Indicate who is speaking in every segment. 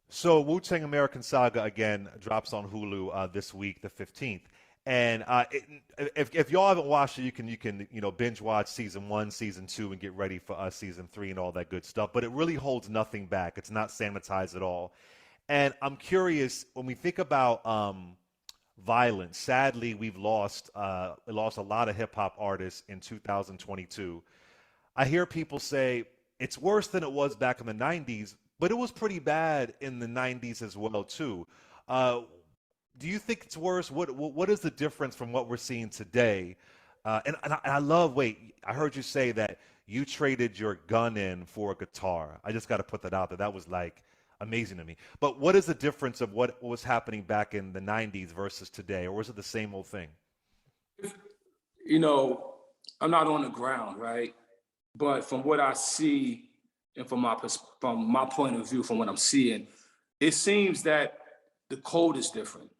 Speaker 1: So Wu-Tang American Saga again drops on Hulu this week, the 15th. And if y'all haven't watched it, you can binge watch season one, season two, and get ready for season three and all that good stuff. But it really holds nothing back. It's not sanitized at all. And I'm curious when we think about violence. Sadly, we lost a lot of hip hop artists in 2022. I hear people say it's worse than it was back in the 90s, but it was pretty bad in the 90s as well too. Uh, do you think it's worse? What is the difference from what we're seeing today? And I love. Wait, I heard you say that you traded your gun in for a guitar. I just got to put that out there. That was like amazing to me. But what is the difference of what was happening back in the 90s versus today, or was it the same old thing?
Speaker 2: You know, I'm not on the ground, right? But from what I see, and from my point of view, from what I'm seeing, it seems that the code is different.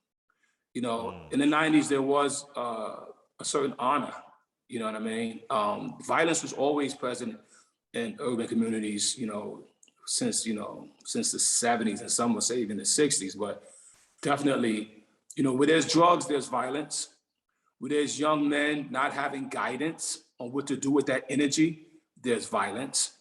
Speaker 2: You know,
Speaker 1: Mm.
Speaker 2: in the '90s there was a certain honor. You know what I mean? Violence was always present in urban communities. Since the '70s, and some would say even the '60s. But definitely, where there's drugs, there's violence. Where there's young men not having guidance on what to do with that energy, there's violence.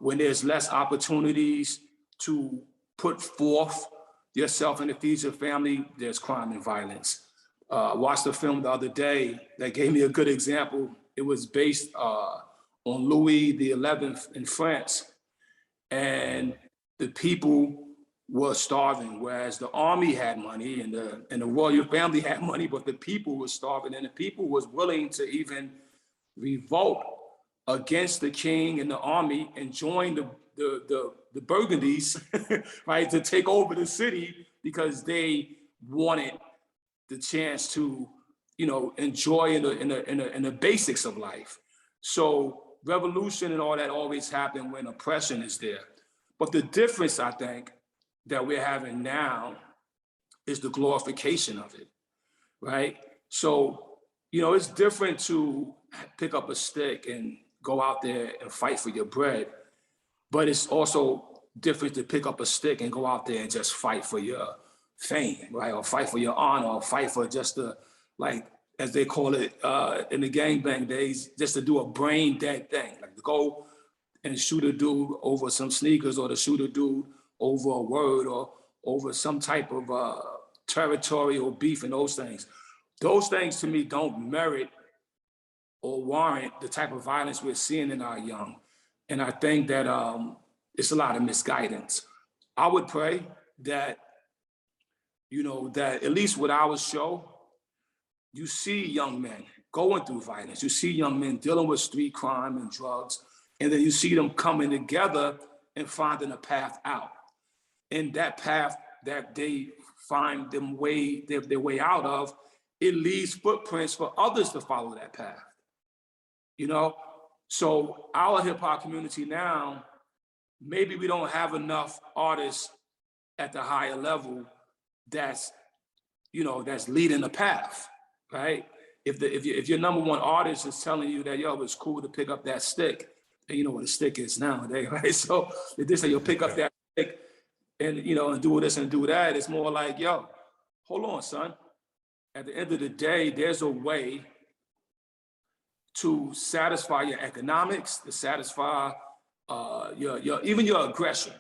Speaker 2: When there's less opportunities to put forth yourself and to feed your family, there's crime and violence. I watched a film the other day that gave me a good example. It was based on Louis the 11th in France, and the people were starving, whereas the army had money and the royal family had money, but the people were starving, and the people was willing to even revolt against the king and the army and join the Burgundies, right, to take over the city because they wanted the chance to, enjoy in the basics of life. So revolution and all that always happen when oppression is there. But the difference, I think, that we're having now is the glorification of it, right? So, it's different to pick up a stick and go out there and fight for your bread, but it's also different to pick up a stick and go out there and just fight for your fame, right? Or fight for your honor, or fight for just the, like, as they call it in the gangbang days, just to do a brain dead thing, like to go and shoot a dude over some sneakers, or to shoot a dude over a word, or over some type of territorial beef and those things. Those things to me don't merit or warrant the type of violence we're seeing in our young. And I think that it's a lot of misguidance. I would pray that, that at least with our show, you see young men going through violence. You see young men dealing with street crime and drugs, and then you see them coming together and finding a path out. And that path that they find their way out of, it leaves footprints for others to follow that path. You know, so our hip hop community now, maybe we don't have enough artists at the higher level that's, that's leading the path, right? If your number one artist is telling you that, yo, it's cool to pick up that stick, and you know what a stick is nowadays, right? So if they say you'll pick up that stick and and do this and do that, it's more like, yo, hold on, son. At the end of the day, there's a way to satisfy your economics, to satisfy your even your aggression,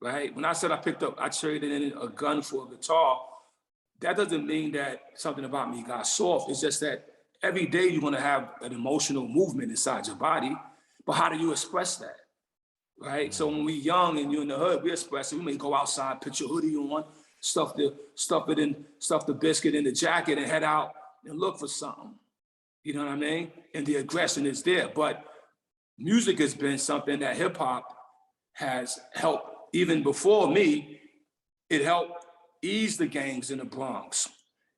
Speaker 2: right? When I said I traded in a gun for a guitar, that doesn't mean that something about me got soft. It's just that every day you're gonna have an emotional movement inside your body, but how do you express that, right? So when we're young and you're in the hood, we express it. We may go outside, put your hoodie on, stuff the biscuit in the jacket and head out and look for something. You know what I mean? And the aggression is there. But music has been something that hip hop has helped. Even before me, it helped ease the gangs in the Bronx,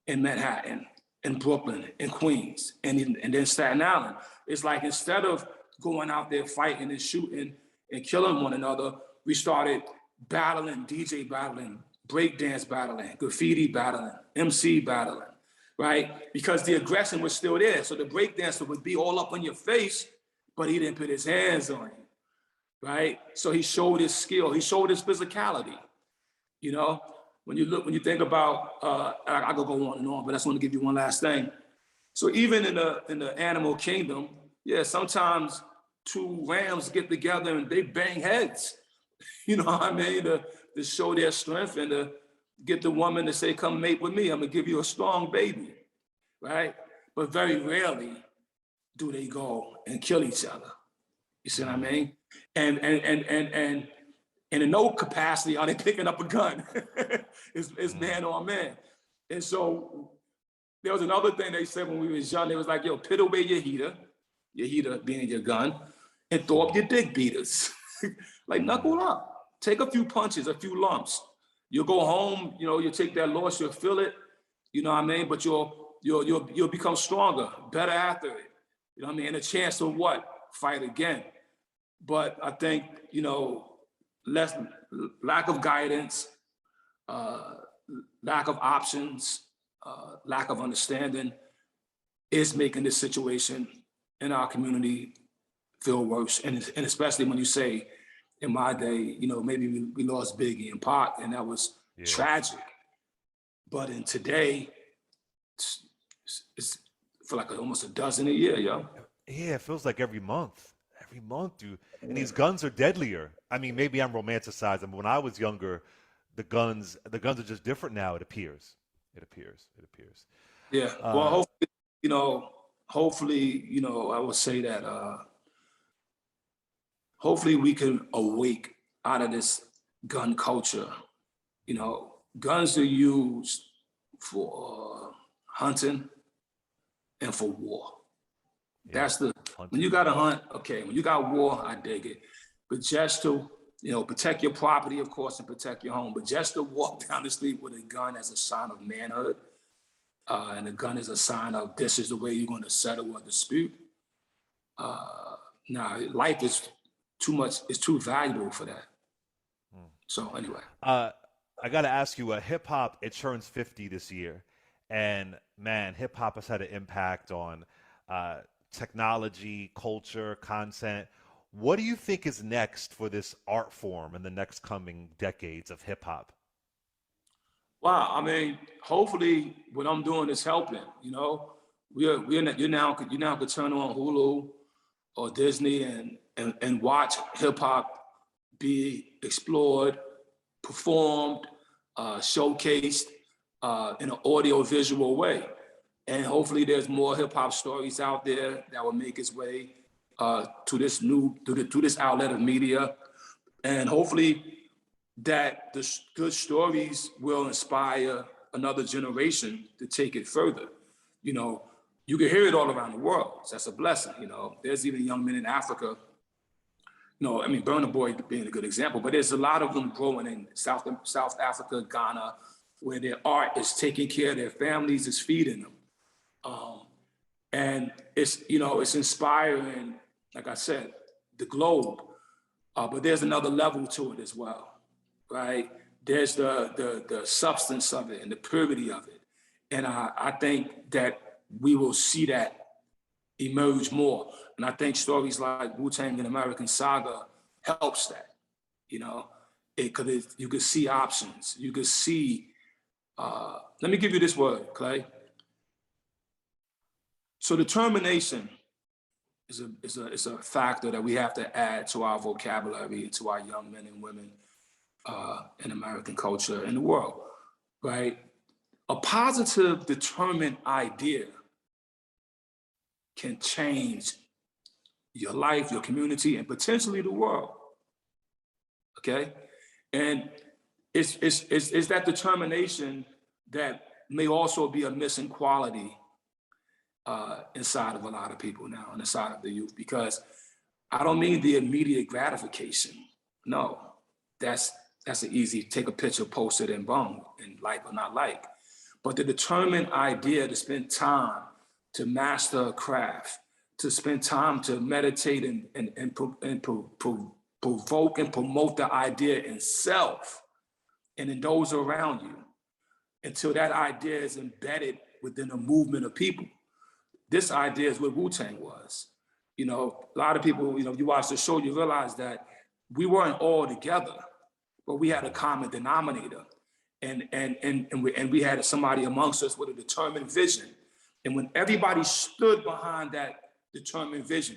Speaker 2: in Manhattan, in Brooklyn, in Queens, and then Staten Island. It's like instead of going out there fighting and shooting and killing one another, we started battling, DJ battling, breakdance battling, graffiti battling, MC battling, right? Because the aggression was still there. So the breakdancer would be all up on your face, but he didn't put his hands on you. right? So he showed his skill, he showed his physicality. You know, when you think about, I could go on and on, but I just want to give you one last thing. So even in the animal kingdom, yeah, sometimes two rams get together and they bang heads. You know what I mean? To show their strength and to get the woman to say, "Come mate with me. I'm gonna give you a strong baby," right? But very rarely do they go and kill each other. You see what I mean? And in no capacity are they picking up a gun. It's man on man. And so there was another thing they said when we was young. They was like, "Yo, put away your heater being your gun, and throw up your dick beaters." Like, knuckle up, take a few punches, a few lumps. You'll go home, you know, you'll take that loss, you'll feel it, you know what I mean? But you'll become stronger, better after it. You know what I mean? And a chance to what? Fight again. But I think, you know, lack of guidance, lack of options, lack of understanding is making this situation in our community feel worse. And especially when you say, in my day, you know, maybe we lost Biggie and Pac, and that was tragic. But in today, it's for like almost a dozen a year, yo.
Speaker 1: Yeah, it feels like every month. Every month, dude. And these guns are deadlier. I mean, maybe I'm romanticizing, but when I was younger, the guns are just different now, it appears. It appears.
Speaker 2: Yeah. Well, hopefully, you know, I would say that hopefully we can awake out of this gun culture. You know, guns are used for hunting and for war. That's when you got to hunt, okay, when you got war, I dig it. But just to, you know, protect your property, of course, and protect your home, but just to walk down the street with a gun as a sign of manhood, and a gun is a sign of this is the way you're going to settle a dispute. Now, life is too much, it's too valuable for that. So anyway.
Speaker 1: I got to ask you, hip hop, it turns 50 this year. And man, hip hop has had an impact on technology, culture, content. What do you think is next for this art form in the next coming decades of hip hop?
Speaker 2: Wow, I mean, hopefully what I'm doing is helping. You know, you now could turn on Hulu or Disney and watch hip hop be explored, performed, showcased in an audio visual way. And hopefully there's more hip hop stories out there that will make its way to this outlet of media. And hopefully that the good stories will inspire another generation to take it further. You know, you can hear it all around the world. So that's a blessing, you know. There's even young men in Africa. No, I mean, Burna Boy being a good example, but there's a lot of them growing in South Africa, Ghana, where their art is taking care of their families, is feeding them. And it's, you know, it's inspiring, like I said, the globe, but there's another level to it as well, right? There's the substance of it and the purity of it. And I think that we will see that emerge more. And I think stories like Wu-Tang and American Saga helps that, you know, because you could see options. You could see, let me give you this word, Clay. So determination is a factor that we have to add to our vocabulary and to our young men and women in American culture and the world, right? A positive, determined idea can change your life, your community, and potentially the world, okay? And it's that determination that may also be a missing quality inside of a lot of people now, on the side of the youth, because I don't mean the immediate gratification. No, that's an easy, take a picture, post it, and boom, and like or not like. But the determined idea to spend time to master a craft, to spend time to meditate and provoke and promote the idea in self and in those around you until that idea is embedded within a movement of people. This idea is what Wu-Tang was. You know, a lot of people, you know, you watch the show, you realize that we weren't all together, but we had a common denominator. And we had somebody amongst us with a determined vision. And when everybody stood behind that determined vision,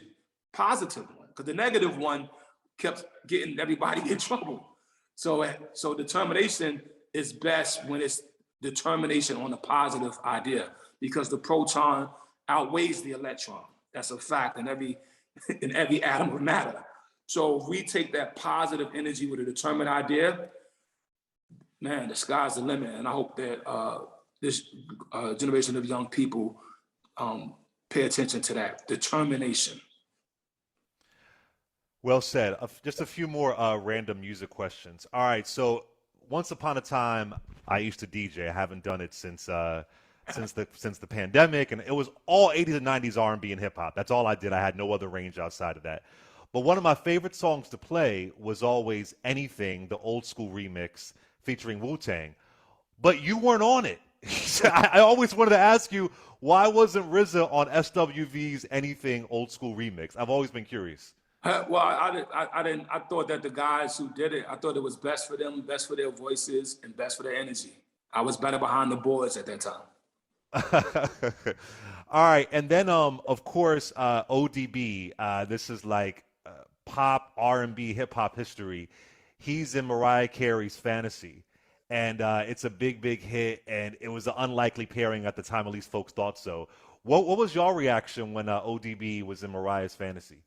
Speaker 2: positive one, because the negative one kept getting everybody in trouble. So determination is best when it's determination on a positive idea, because the proton outweighs the electron. That's a fact in every atom of matter. So if we take that positive energy with a determined idea, man, the sky's the limit. And I hope that this generation of young people pay attention to that determination.
Speaker 1: Well said. Just a few more random music questions. All right, so once upon a time, I used to DJ. I haven't done it since the pandemic, and it was all 80s and 90s R&B and hip hop. That's all I did. I had no other range outside of that. But one of my favorite songs to play was always Anything, the old school remix featuring Wu-Tang. But you weren't on it. I always wanted to ask you, why wasn't RZA on SWV's Anything old school remix? I've always been curious.
Speaker 2: Well, I thought that the guys who did it, I thought it was best for them, best for their voices, and best for their energy. I was better behind the boards at that time.
Speaker 1: All right, and then of course ODB. This is like pop R&B hip hop history. He's in Mariah Carey's Fantasy, and it's a big hit, and it was an unlikely pairing at the time. At least folks thought so. What was your reaction when ODB was in Mariah's Fantasy?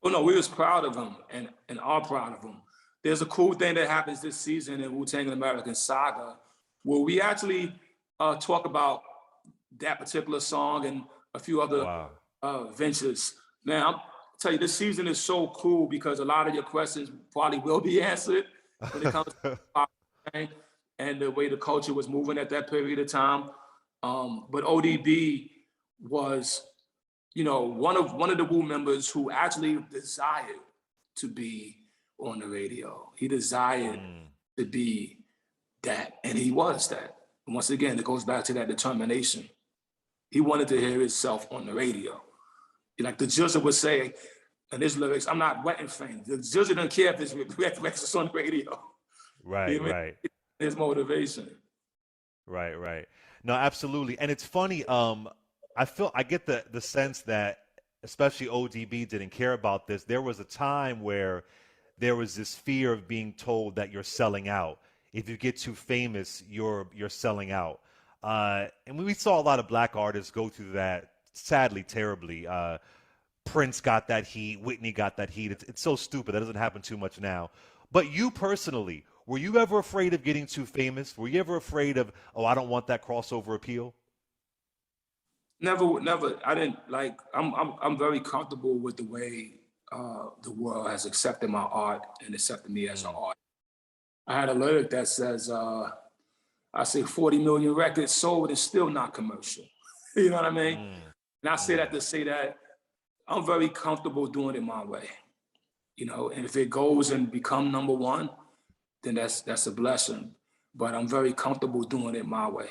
Speaker 2: Well, no, we was proud of him and are proud of him. There's a cool thing that happens this season in Wu-Tang and American Saga, where we actually talk about that particular song and a few other ventures. Now, I'll tell you, this season is so cool because a lot of your questions probably will be answered when it comes to Wu-Tang and the way the culture was moving at that period of time. But ODB was, one of the Wu members who actually desired to be on the radio. He desired to be that, and he was that. And once again, it goes back to that determination. He wanted to hear himself on the radio. Like the Judge would say in his lyrics, I'm not wetting things. The Judge doesn't care if it's on the radio.
Speaker 1: Right, right.
Speaker 2: His motivation.
Speaker 1: Right. No, absolutely. And it's funny, I get the sense that especially ODB didn't care about this. There was a time where there was this fear of being told that you're selling out. If you get too famous, you're selling out. And we saw a lot of black artists go through that, sadly, terribly. Prince got that heat. Whitney got that heat. It's so stupid. That doesn't happen too much now. But you personally, were you ever afraid of getting too famous? Were you ever afraid of, I don't want that crossover appeal?
Speaker 2: Never. I didn't like. I'm very comfortable with the way the world has accepted my art and accepted me as an artist. I had a lyric that says, I say 40 million records sold and still not commercial. You know what I mean? And I say that to say that I'm very comfortable doing it my way. And if it goes and become number one, then that's a blessing. But I'm very comfortable doing it my way.